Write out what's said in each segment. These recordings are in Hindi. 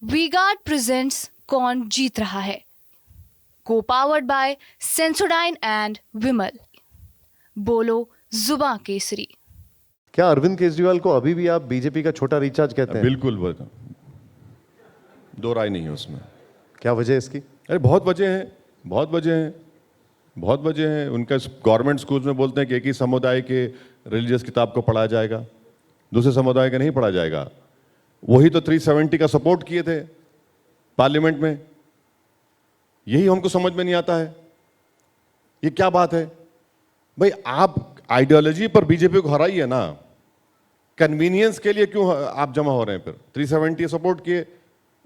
वी-गार्ड प्रेजेंट्स कौन जीत रहा है, को पावर्ड बाय सेंसोडाइन एंड विमल। बोलो जुबां केसरी। क्या अरविंद केजरीवाल को अभी भी आप बीजेपी का छोटा रिचार्ज कहते हैं? बिल्कुल दो राय नहीं है उसमें। क्या वजह है इसकी? अरे बहुत वजह हैं, बहुत वजह हैं, बहुत वजह हैं। उनका गवर्नमेंट स्कूल्स में बोलते हैं कि एक ही समुदाय के रिलीजियस किताब को पढ़ाया जाएगा, दूसरे समुदाय का नहीं पढ़ा जाएगा। वही तो 370 का सपोर्ट किए थे पार्लियामेंट में। यही हमको समझ में नहीं आता है, ये क्या बात है भाई? आप आइडियोलॉजी पर बीजेपी को हराइए ना, कन्वीनियंस के लिए क्यों आप जमा हो रहे हैं? फिर 370 सपोर्ट किए,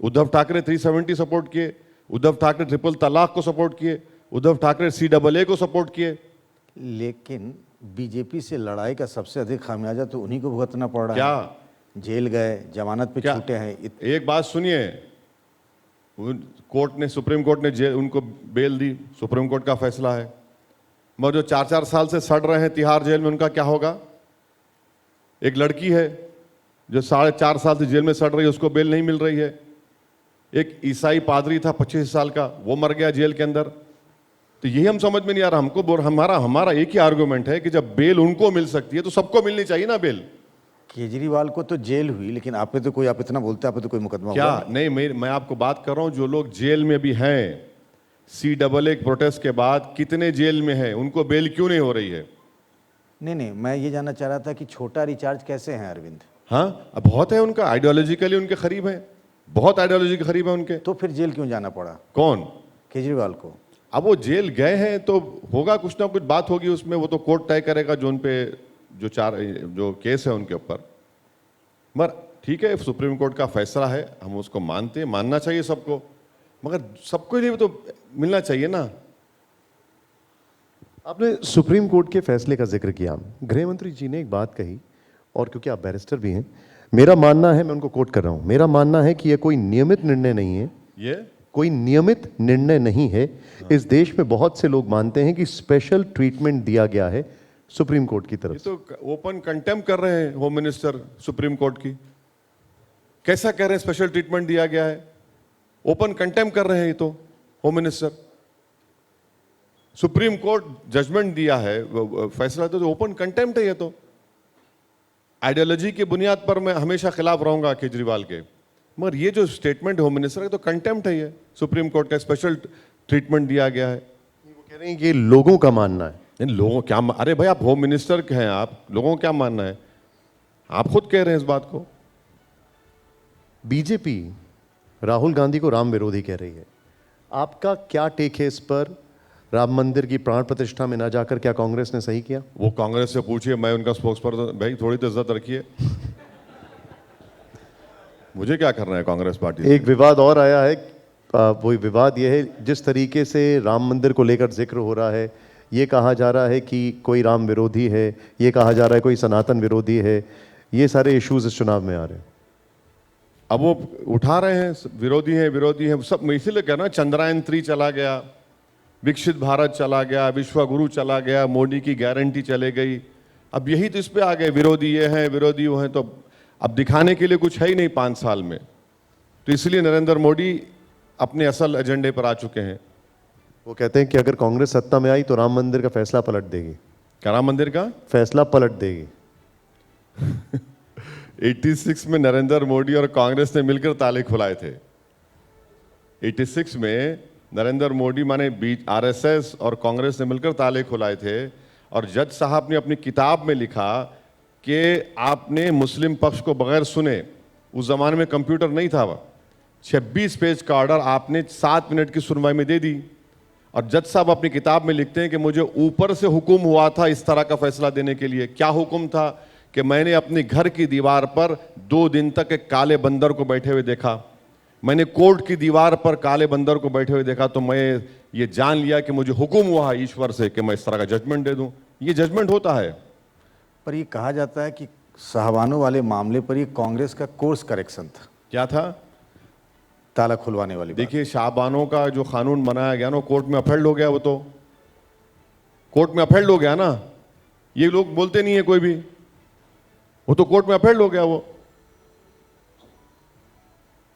उद्धव ठाकरे 370 सपोर्ट किए, उद्धव ठाकरे ट्रिपल तलाक को सपोर्ट किए, उद्धव ठाकरे CAA को सपोर्ट किए। लेकिन बीजेपी से लड़ाई का सबसे अधिक खामियाजा तो उन्हीं को भुगतना पड़ रहा क्या? है। जेल गए, जमानत पे क्या? छूटे हैं। एक बात सुनिए, कोर्ट ने, सुप्रीम कोर्ट ने जेल उनको बेल दी, सुप्रीम कोर्ट का फैसला है। मगर जो 4-4 साल से सड़ रहे हैं तिहाड़ जेल में, उनका क्या होगा? एक लड़की है जो 4.5 साल से जेल में सड़ रही है, उसको बेल नहीं मिल रही है। एक ईसाई पादरी था 25 साल का, वो मर गया जेल के अंदर। तो यही हम समझ में नहीं आ रहा हमको। हमारा एक ही आर्गुमेंट है कि जब बेल उनको मिल सकती है तो सबको मिलनी चाहिए ना बेल। केजरीवाल को तो जेल हुई, लेकिन आप पे तो कोई, आप इतना बोलते हैं, आप पे तो कोई मुकदमा क्या? हुआ नहीं, मैं आपको बात कर रहा हूं जो लोग जेल में भी हैं, CAA प्रोटेस्ट के बाद कितने जेल में हैं, उनको बेल क्यों नहीं हो रही है? नहीं, मैं ये जानना चाह रहा था कि छोटा रिचार्ज कैसे हैं अरविंद? हाँ, अब बहुत है उनका, आइडियोलॉजिकली उनके करीब है, बहुत आइडियोलॉजी के करीब है उनके। तो फिर जेल क्यों जाना पड़ा कौन? केजरीवाल को? अब वो जेल गए हैं तो होगा, कुछ ना कुछ बात होगी उसमें, वो तो कोर्ट तय करेगा जो उन पे जो केस है उनके ऊपर। मगर ठीक है, सुप्रीम कोर्ट का फैसला है, हम उसको मानते हैं, मानना चाहिए सबको, मगर सबको लिए तो मिलना चाहिए ना। आपने सुप्रीम कोर्ट के फैसले का जिक्र किया, गृह मंत्री जी ने एक बात कही, और क्योंकि आप बैरिस्टर भी हैं, मेरा मानना है, मैं उनको कोट कर रहा हूं, मेरा मानना है कि यह कोई नियमित निर्णय नहीं है। ये कोई नियमित निर्णय नहीं है। इस देश में बहुत से लोग मानते हैं कि स्पेशल ट्रीटमेंट दिया गया है सुप्रीम कोर्ट की तरफ ये तो ओपन कंटेम्प्ट कर रहे हैं होम मिनिस्टर सुप्रीम कोर्ट की। कैसा कह रहे हैं स्पेशल ट्रीटमेंट दिया गया है? ओपन कंटेम्प्ट कर रहे हैं ये तो home minister. Supreme court judgement दिया है, फैसला तो ओपन कंटेम्प्ट है ये तो। आइडियोलॉजी की बुनियाद पर मैं हमेशा खिलाफ रहूंगा केजरीवाल के, मगर ये जो स्टेटमेंट होम मिनिस्टर है तो कंटेम्प्ट है ये। सुप्रीम कोर्ट का स्पेशल ट्रीटमेंट दिया गया है। वो कह रहे हैं कि ये लोगों का मानना है। इन लोगों क्या अरे भाई, आप होम मिनिस्टर हैं, आप लोगों को क्या मानना है? आप खुद कह रहे हैं इस बात को। बीजेपी राहुल गांधी को राम विरोधी कह रही है, आपका क्या टेक है इस पर? राम मंदिर की प्राण प्रतिष्ठा में ना जाकर क्या कांग्रेस ने सही किया? वो कांग्रेस से पूछिए, मैं उनका स्पोक्स पर्सन। भाई थोड़ी तो इज्जत रखिए, मुझे क्या करना है कांग्रेस पार्टी से? एक विवाद और आया है, वो विवाद यह है, जिस तरीके से राम मंदिर को लेकर जिक्र हो रहा है, ये कहा जा रहा है कि कोई राम विरोधी है, ये कहा जा रहा है कोई सनातन विरोधी है। ये सारे इश्यूज इस चुनाव में आ रहे हैं। अब वो उठा रहे हैं, विरोधी है सब। मैं इसीलिए कह रहा हूं, चंद्रयान-3 चला गया, विकसित भारत चला गया, विश्वगुरु चला गया, मोदी की गारंटी चले गई। अब यही तो इस पे आ गए, विरोधी ये हैं, विरोधी वो हैं। तो अब दिखाने के लिए कुछ है ही नहीं 5 साल में, तो इसलिए नरेंद्र मोदी अपने असल एजेंडे पर आ चुके हैं। वो कहते हैं कि अगर कांग्रेस सत्ता में आई तो राम मंदिर का फैसला पलट देगी। क्या राम मंदिर का फैसला पलट देगी? 86 में नरेंद्र मोदी और कांग्रेस ने मिलकर ताले खुलाए थे। 86 में नरेंद्र मोदी माने RSS और कांग्रेस ने मिलकर ताले खुलाए थे, और जज साहब ने अपनी किताब में लिखा कि आपने मुस्लिम पक्ष को बगैर सुने, उस जमाने में कंप्यूटर नहीं था, 26 पेज का ऑर्डर आपने 7 मिनट की सुनवाई में दे दी। और जज साहब अपनी किताब में लिखते हैं कि मुझे ऊपर से हुक्म हुआ था इस तरह का फैसला देने के लिए। क्या हुक्म था? कि मैंने अपने घर की दीवार पर 2 दिन तक एक काले बंदर को बैठे हुए देखा, मैंने कोर्ट की दीवार पर काले बंदर को बैठे हुए देखा, तो मैं ये जान लिया कि मुझे हुक्म हुआ ईश्वर से कि मैं इस तरह का जजमेंट दे दूं। ये जजमेंट होता है। पर ये कहा जाता है कि साहबानों वाले मामले पर ये कांग्रेस का कोर्स करेक्शन था। क्या था? ताला खुलवाने वाली बात। देखिए, शाहबानों का जो कानून बनाया गया ना, कोर्ट में अपहेल्ड हो गया। वो तो कोर्ट में अपहेल्ड हो गया ना, ये लोग बोलते नहीं है कोई भी, वो तो कोर्ट में अपहेल्ड हो गया। वो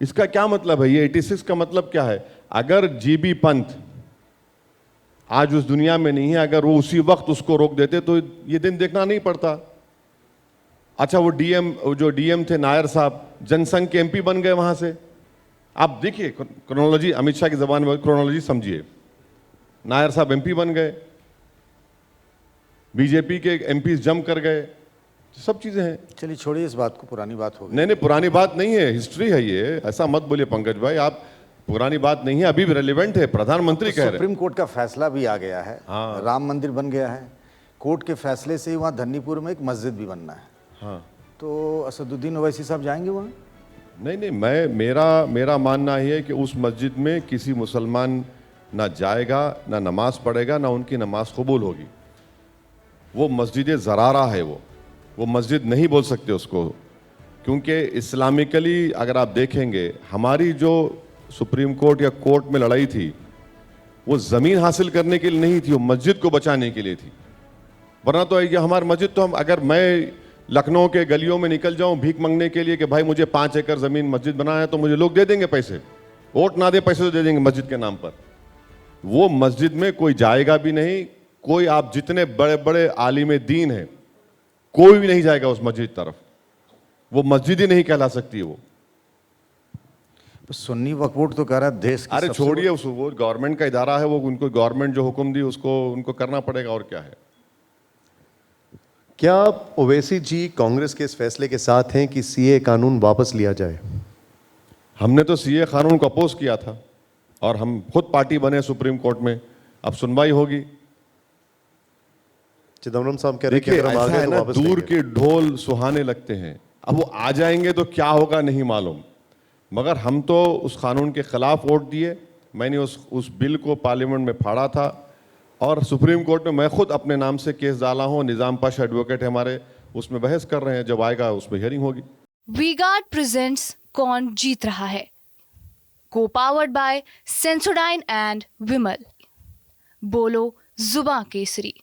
इसका क्या मतलब है? ये 86 का मतलब क्या है? अगर जीबी पंत आज उस दुनिया में नहीं है, अगर वो उसी वक्त उसको रोक देते तो ये दिन देखना नहीं पड़ता। अच्छा, वो जो डीएम थे नायर साहब, जनसंघ के एमपी बन गए वहां से। आप देखिए क्रोनोलॉजी, अमित शाह की जबान में क्रोनोलॉजी समझिए। नायर साहब एमपी बन गए, बीजेपी के एमपी जम कर गए, सब चीजें हैं। चलिए छोड़िए इस बात को, पुरानी बात हो गई। नहीं नहीं, पुरानी बात नहीं है, हिस्ट्री है ये, ऐसा मत बोलिए पंकज भाई। आप पुरानी बात नहीं है, अभी भी रेलिवेंट है, प्रधानमंत्री कह रहे हैं। सुप्रीम कोर्ट का फैसला भी आ गया है, हाँ। राम मंदिर बन गया है। कोर्ट के फैसले से ही वहाँ धन्नीपुर में एक मस्जिद भी बनना है। हाँ, तो असदुद्दीन ओवैसी साहब जाएंगे वहाँ? नहीं नहीं, मेरा मानना ही है कि उस मस्जिद में किसी मुसलमान ना जाएगा, ना नमाज पढ़ेगा, ना उनकी नमाज कबूल होगी। वो मस्जिद ज़रारा है, वो मस्जिद नहीं बोल सकते उसको, क्योंकि इस्लामिकली अगर आप देखेंगे, हमारी जो सुप्रीम कोर्ट या कोर्ट में लड़ाई थी वो ज़मीन हासिल करने के लिए नहीं थी, वो मस्जिद को बचाने के लिए थी। वरना तो ये हमारी मस्जिद तो अगर मैं लखनऊ के गलियों में निकल जाऊं भीख मांगने के लिए कि भाई मुझे 5 एकड़ ज़मीन मस्जिद बनाना है, तो मुझे लोग दे देंगे पैसे, वोट ना दे पैसे तो दे देंगे मस्जिद के नाम पर। वो मस्जिद में कोई जाएगा भी नहीं, कोई आप जितने बड़े बड़े आलिम दीन हैं कोई भी नहीं जाएगा उस मस्जिद तरफ, वो मस्जिद ही नहीं कहला सकती वो। सुन्नी वक्फ बोर्ड तो कह रहा है देश की अरे सबसे छोड़िए, वो गवर्नमेंट का इदारा है, वो उनको गवर्नमेंट जो हुक्म दी उसको उनको करना पड़ेगा, और क्या है। क्या ओवैसी जी कांग्रेस के इस फैसले के साथ हैं कि सीए कानून वापस लिया जाए? हमने तो सीए कानून को अपोज किया था और हम खुद पार्टी बने सुप्रीम कोर्ट में, अब सुनवाई होगी। चिदम्बरम साहब कह रहे हैं कि देखिए अगर हम आ ऐसा गए है तो ना, वापस दूर लेंगे। के ढोल सुहाने लगते हैं, अब वो आ जाएंगे तो क्या होगा नहीं मालूम, मगर हम तो उस कानून के खिलाफ वोट दिए। मैंने उस बिल को पार्लियामेंट में फाड़ा था और सुप्रीम कोर्ट में मैं खुद अपने नाम से केस डाला हूं। निजाम पाशा एडवोकेट है हमारे, उसमें बहस कर रहे हैं, जब आएगा उसमें हियरिंग होगी। वी-गार्ड प्रेजेंट्स कौन जीत रहा है, को पावर्ड बाय सेंसोडाइन एंड विमल। बोलो जुबां केसरी।